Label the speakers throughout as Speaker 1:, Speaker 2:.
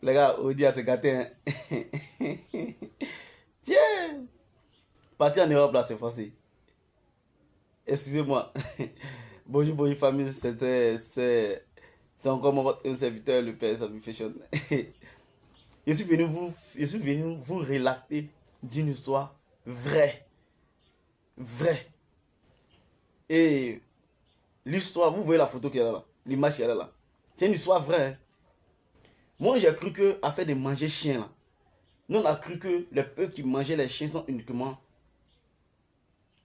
Speaker 1: Les gars, on dit à se gâter. Hein. Tiens, parti en Europe là, c'est facile. Excusez-moi. Bonjour, bonjour famille, c'est encore un serviteur, le père Samy Fashion. Je suis venu vous relater d'une histoire vraie, vraie. Et l'histoire, vous voyez la photo qui est là, l'image qui est là. C'est une histoire vraie. Hein. Moi, j'ai cru que à faire de manger chien là, nous on a cru que les peuples qui mangeaient les chiens sont uniquement,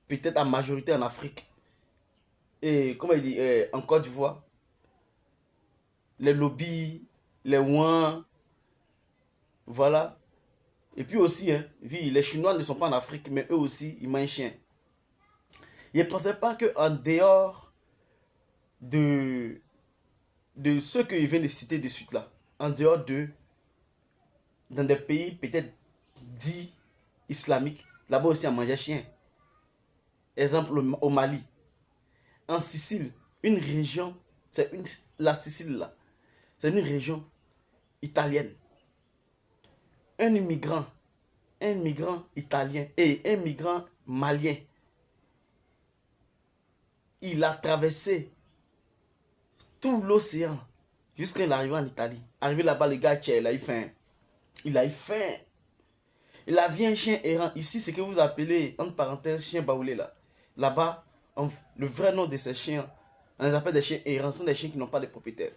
Speaker 1: peut-être en majorité en Afrique. Et comment il dit, en Côte d'Ivoire, les lobbies, les ouins, voilà. Et puis aussi, hein, oui, les Chinois ne sont pas en Afrique, mais eux aussi, ils mangent chien. Ils ne pensaient pas qu'en dehors de, de ceux qu'ils viennent de citer de suite là, en dehors de, dans des pays peut-être dits islamiques, là-bas aussi on mangeait chien. Exemple au Mali, en Sicile, une région, la Sicile là, c'est une région italienne. Un immigrant italien et un migrant malien, il a traversé tout l'océan jusqu'à l'arrivée en Italie. Arrivé là-bas, le gars, il a eu faim. Il a eu faim. Il a vu un chien errant. Ici, c'est que vous appelez, entre parenthèses, chien baoulé là. Là-bas, le vrai nom de ces chiens, on les appelle des chiens errants. Ce sont des chiens qui n'ont pas de propriétaire.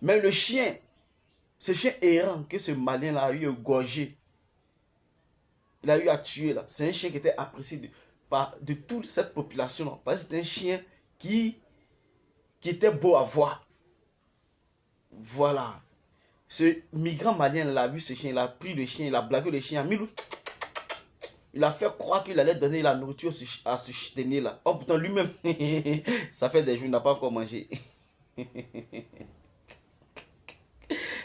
Speaker 1: Mais le chien, ce chien errant que ce malien là a eu égorgé, il a eu à tuer là. C'est un chien qui était apprécié de toute cette population là. Parce que c'est un chien qui était beau à voir. Voilà. Ce migrant malien là a vu ce chien, il a pris le chien, il a blagué le chien, il a fait croire qu'il allait donner la nourriture à ce chien là. Oh pourtant lui-même, ça fait des jours, il n'a pas encore mangé.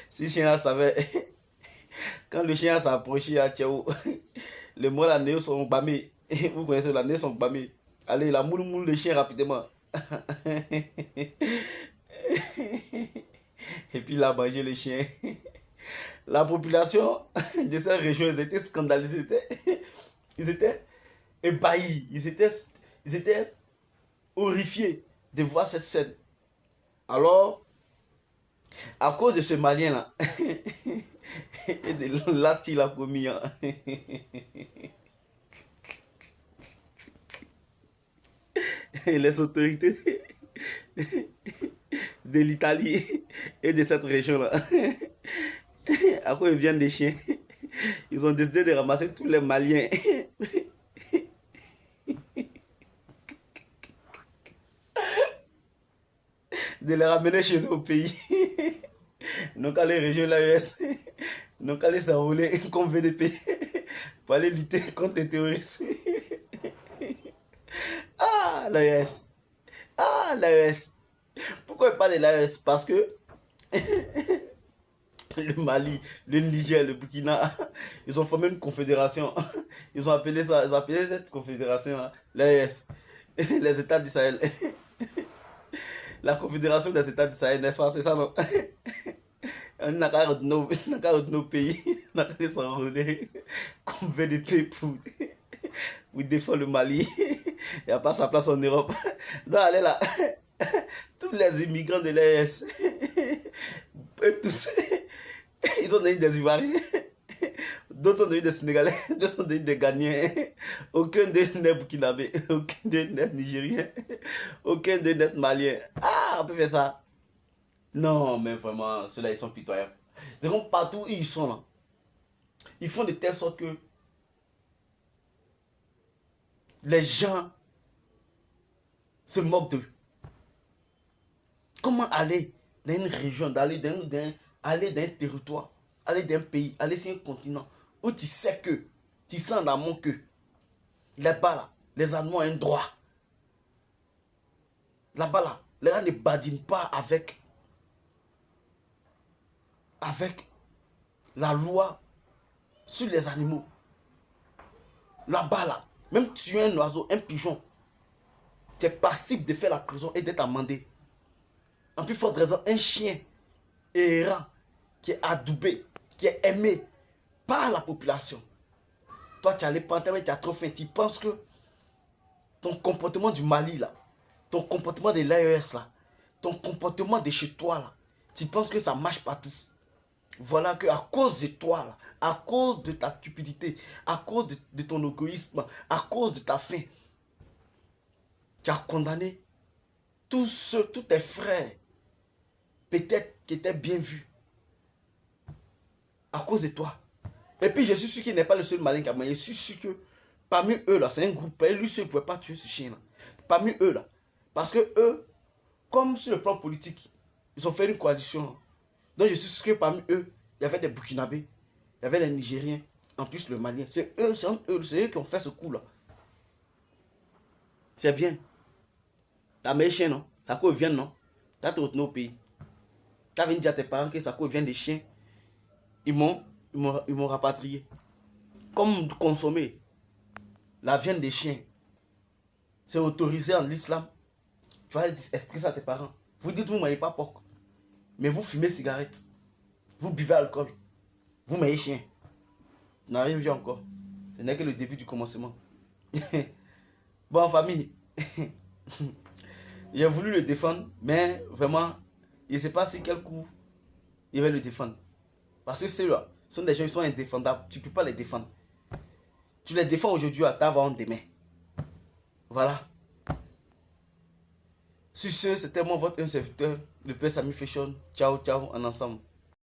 Speaker 1: Si le chien là savait, quand le chien s'est approché à Tchéo, les mots là, néo sont bâmés. Vous connaissez la néo sont bâmés. Allez, il a moule le chien rapidement. Et puis il a mangé le chien. La population de cette région, ils étaient scandalisés. Ils étaient ébahis. Ils étaient horrifiés de voir cette scène. Alors, à cause de ce malien là, et de l'acte qu'il a commis, hein, les autorités de l'Italie et de cette région là, à quoi ils viennent des chiens, ils ont décidé de ramasser tous les Maliens. De les ramener chez eux au pays. Donc à les rejoindre l'AES. Donc à les s'enrôler comme VDP. Pour aller lutter contre les terroristes. Ah, l'AES. Ah, l'AES. Pourquoi je parle de l'AES? Parce que le Mali, le Niger, le Burkina, ils ont formé une confédération. Ils ont appelé cette confédération l'AES. Les États du Sahel. La confédération des États du Sahel, n'est-ce pas? C'est ça, non? On n'a qu'à retourner nos pays. On n'a qu'à s'enrôler comme VDP pour défendre le Mali. Il n'y a pas sa place en Europe. Donc, allez là. Tous les immigrants de l'ES, tous, ils sont devenus des Ivoiriens. D'autres sont devenus des Sénégalais, d'autres sont devenus des Ghanéens. Aucun d'eux n'est Burkinabé, aucun d'eux n'est Nigérien, aucun d'eux n'est Malien. Ah, on peut faire ça. Non, mais vraiment, ceux-là, ils sont pitoyables. C'est comme partout où ils sont là. Ils font de telle sorte que les gens se moquent d'eux. Comment aller dans une région, aller dans un territoire, aller d'un pays, aller sur un continent où tu sais que, tu sens en amont que là-bas, là, les Allemands ont un droit. Là-bas, là, les gens ne badinent pas avec la loi sur les animaux. Là-bas, là, même tuer un oiseau, un pigeon, tu es passible de faire la prison et d'être amendé. En plus forte raison, un chien errant, qui est adoubé, qui est aimé par la population. Toi, tu as les pantalons, tu as trop faim. Tu penses que ton comportement du Mali, là, ton comportement de l'AES, là, ton comportement de chez toi, là, tu penses que ça marche partout. Voilà que à cause de toi, là, à cause de ta cupidité, à cause de ton égoïsme, à cause de ta faim, tu as condamné tous tes frères, peut-être qui étaient bien vus, à cause de toi. Et puis je suis sûr qu'il n'est pas le seul malin Camerounais. Je suis sûr que parmi eux là, c'est un groupe. Lui seul ne pouvait pas tuer ce chien là. Parmi eux là. Parce que eux, comme sur le plan politique, ils ont fait une coalition. Donc je suis sûr que parmi eux, il y avait des Burkinabés, il y avait les Nigériens, en plus le Malien. C'est eux qui ont fait ce coup là. C'est bien. T'as mes chiens non? Ça quoi vient non? T'as te retourné au pays. T'as venu dire à tes parents que ça quoi vient des chiens. Ils m'ont rapatrié. Comme consommer la viande des chiens, c'est autorisé en islam. Tu vas expliquer ça à tes parents. Vous dites vous ne mangez pas porc, mais vous fumez cigarette, vous buvez alcool, vous mangez chien. On n'arrive pas encore. Ce n'est que le début du commencement. Bon, famille, j'ai voulu le défendre, mais vraiment, je ne sais pas si quel coup il va le défendre. Parce que ceux-là sont des gens qui sont indéfendables. Tu ne peux pas les défendre. Tu les défends aujourd'hui à ta vente demain. Voilà. Sur ce, c'était moi votre un serviteur, le Père Sami Fashion. Ciao, ciao, en ensemble.